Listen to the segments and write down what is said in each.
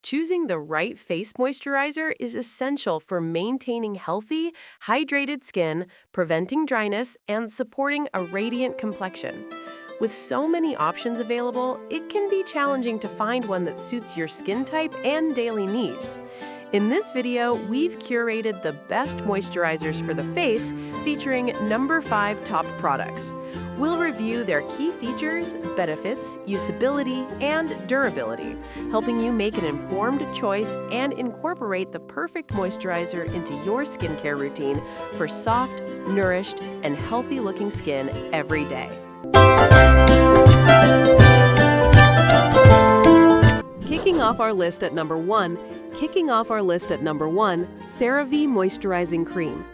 Choosing the right face moisturizer is essential for maintaining healthy, hydrated skin, preventing dryness, and supporting a radiant complexion. With so many options available, it can be challenging to find one that suits your skin type and daily needs. In this video, we've curated the best moisturizers for the face, featuring number 5 top products. We'll review their key features, benefits, usability, and durability, helping you make an informed choice and incorporate the perfect moisturizer into your skincare routine for soft, nourished, and healthy-looking skin every day. Kicking off our list at number 1, CeraVe Moisturizing Cream.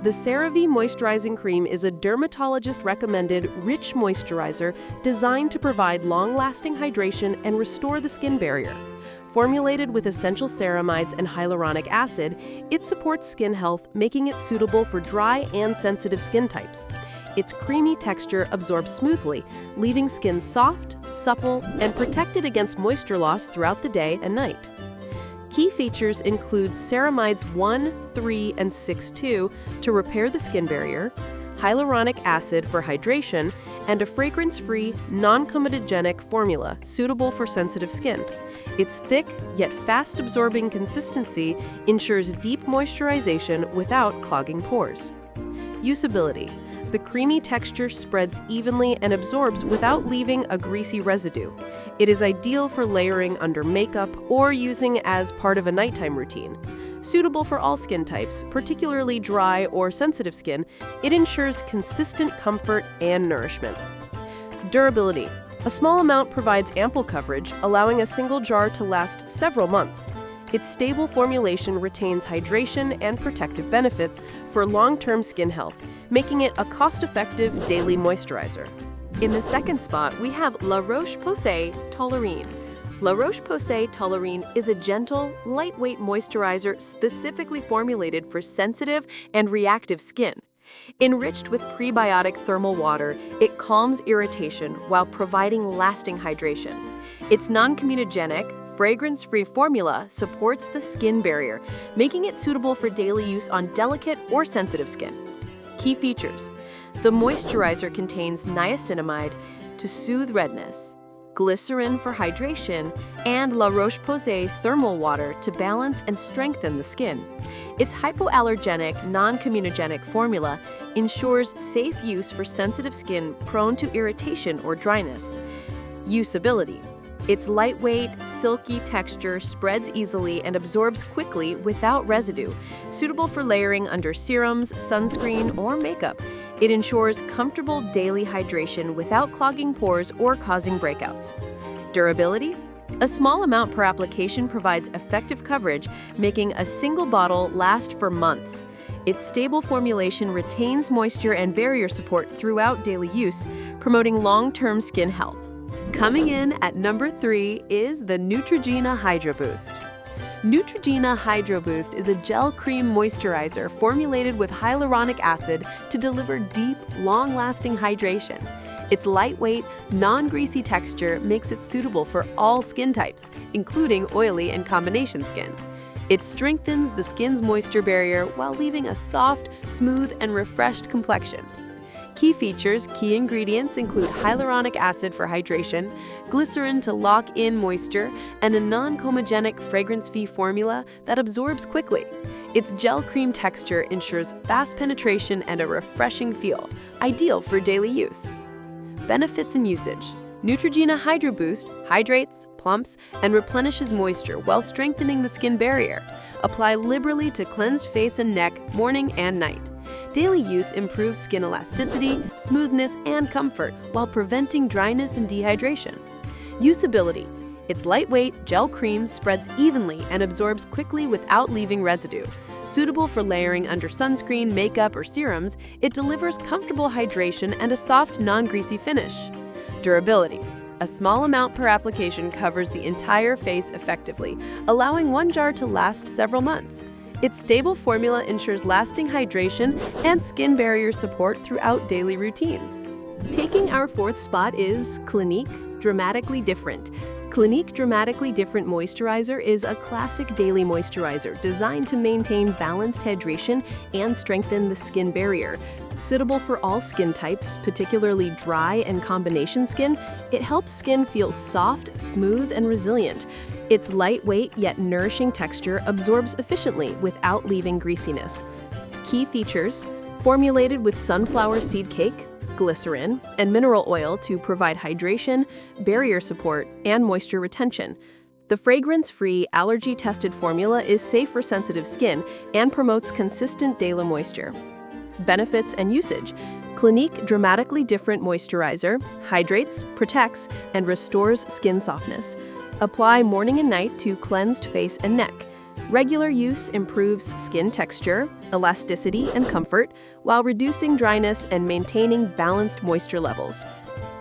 The CeraVe Moisturizing Cream is a dermatologist-recommended rich moisturizer designed to provide long-lasting hydration and restore the skin barrier. Formulated with essential ceramides and hyaluronic acid, it supports skin health, making it suitable for dry and sensitive skin types. Its creamy texture absorbs smoothly, leaving skin soft, supple, and protected against moisture loss throughout the day and night. Key features include Ceramides 1, 3, and 6.2 to repair the skin barrier, hyaluronic acid for hydration, and a fragrance-free, non-comedogenic formula suitable for sensitive skin. Its thick yet fast-absorbing consistency ensures deep moisturization without clogging pores. Usability. The creamy texture spreads evenly and absorbs without leaving a greasy residue. It is ideal for layering under makeup or using as part of a nighttime routine. Suitable for all skin types, particularly dry or sensitive skin, it ensures consistent comfort and nourishment. Durability. A small amount provides ample coverage, allowing a single jar to last several months. Its stable formulation retains hydration and protective benefits for long-term skin health, making it a cost-effective daily moisturizer. In the second spot, we have La Roche-Posay Toleriane. La Roche-Posay Toleriane is a gentle, lightweight moisturizer specifically formulated for sensitive and reactive skin. Enriched with prebiotic thermal water, it calms irritation while providing lasting hydration. Its non-comedogenic, fragrance-free formula supports the skin barrier, making it suitable for daily use on delicate or sensitive skin. Key features. The moisturizer contains niacinamide to soothe redness, glycerin for hydration, and La Roche-Posay thermal water to balance and strengthen the skin. Its hypoallergenic, non-comedogenic formula ensures safe use for sensitive skin prone to irritation or dryness. Usability. Its lightweight, silky texture spreads easily and absorbs quickly without residue, suitable for layering under serums, sunscreen, or makeup. It ensures comfortable daily hydration without clogging pores or causing breakouts. Durability. A small amount per application provides effective coverage, making a single bottle last for months. Its stable formulation retains moisture and barrier support throughout daily use, promoting long-term skin health. Coming in at number 3 is the Neutrogena Hydro Boost. Neutrogena Hydro Boost is a gel cream moisturizer formulated with hyaluronic acid to deliver deep, long-lasting hydration. Its lightweight, non-greasy texture makes it suitable for all skin types, including oily and combination skin. It strengthens the skin's moisture barrier while leaving a soft, smooth, and refreshed complexion. Key features, key ingredients include hyaluronic acid for hydration, glycerin to lock in moisture, and a non-comedogenic fragrance-free formula that absorbs quickly. Its gel cream texture ensures fast penetration and a refreshing feel, ideal for daily use. Benefits and usage. Neutrogena Hydro Boost hydrates, plumps, and replenishes moisture while strengthening the skin barrier. Apply liberally to cleansed face and neck morning and night. Daily use improves skin elasticity, smoothness, and comfort while preventing dryness and dehydration. Usability. Its lightweight, gel cream spreads evenly and absorbs quickly without leaving residue. Suitable for layering under sunscreen, makeup, or serums, it delivers comfortable hydration and a soft, non-greasy finish. Durability. A small amount per application covers the entire face effectively, allowing one jar to last several months. Its stable formula ensures lasting hydration and skin barrier support throughout daily routines. Taking our 4th spot is Clinique, Dramatically Different. Clinique Dramatically Different Moisturizer is a classic daily moisturizer designed to maintain balanced hydration and strengthen the skin barrier. Suitable for all skin types, particularly dry and combination skin, it helps skin feel soft, smooth, and resilient. Its lightweight yet nourishing texture absorbs efficiently without leaving greasiness. Key features: formulated with sunflower seed cake, glycerin, and mineral oil to provide hydration, barrier support, and moisture retention. The fragrance-free, allergy-tested formula is safe for sensitive skin and promotes consistent daily moisture. Benefits and usage: Clinique Dramatically Different Moisturizer hydrates, protects, and restores skin softness. Apply morning and night to cleansed face and neck. Regular use improves skin texture, elasticity, and comfort, while reducing dryness and maintaining balanced moisture levels.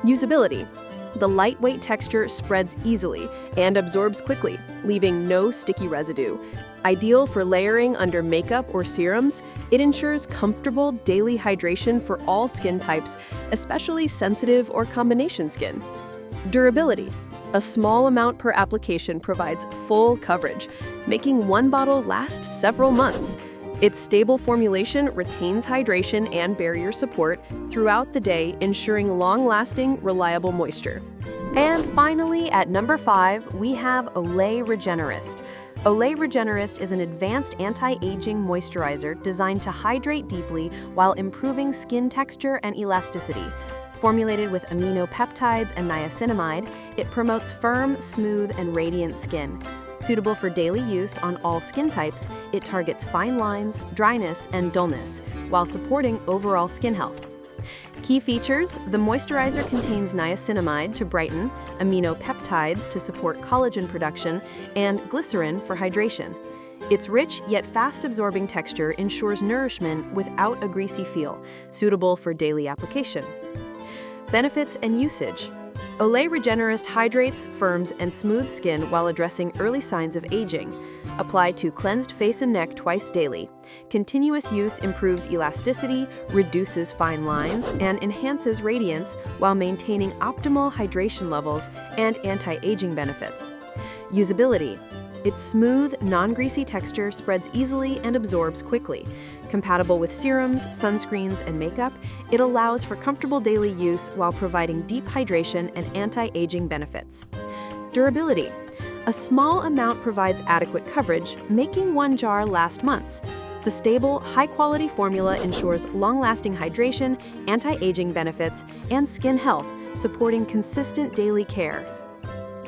Usability: the lightweight texture spreads easily and absorbs quickly, leaving no sticky residue. Ideal for layering under makeup or serums, it ensures comfortable daily hydration for all skin types, especially sensitive or combination skin. Durability: a small amount per application provides full coverage, making one bottle last several months. Its stable formulation retains hydration and barrier support throughout the day, ensuring long-lasting, reliable moisture. And finally, at number 5, we have Olay Regenerist. Olay Regenerist is an advanced anti-aging moisturizer designed to hydrate deeply while improving skin texture and elasticity. Formulated with aminopeptides and niacinamide, it promotes firm, smooth, and radiant skin. Suitable for daily use on all skin types, it targets fine lines, dryness, and dullness, while supporting overall skin health. Key features: the moisturizer contains niacinamide to brighten, aminopeptides to support collagen production, and glycerin for hydration. Its rich yet fast-absorbing texture ensures nourishment without a greasy feel, suitable for daily application. Benefits and usage: Olay Regenerist hydrates, firms, and smooths skin while addressing early signs of aging. Apply to cleansed face and neck twice daily. Continuous use improves elasticity, reduces fine lines, and enhances radiance while maintaining optimal hydration levels and anti-aging benefits. Usability: its smooth, non-greasy texture spreads easily and absorbs quickly. Compatible with serums, sunscreens, and makeup, it allows for comfortable daily use while providing deep hydration and anti-aging benefits. Durability: a small amount provides adequate coverage, making one jar last months. The stable, high-quality formula ensures long-lasting hydration, anti-aging benefits, and skin health, supporting consistent daily care.